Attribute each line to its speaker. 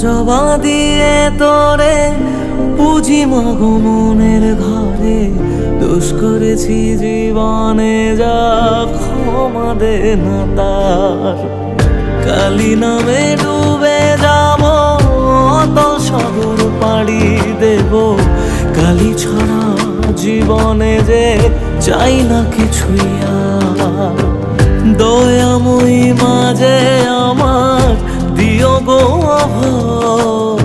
Speaker 1: জবা দিয়ে তোরে পুজি মাগো মনের ঘরে, দোষ করেছি জীবনে যা ক্ষমা দে না তার। কালী নামে ডুবে যাব অতল সাগর পাড়ি দেব, কালী ছাড়া জীবনে যে চাই না কিছুই আর। দয়াময়ী মাঝে আমার দিও গো অভয়,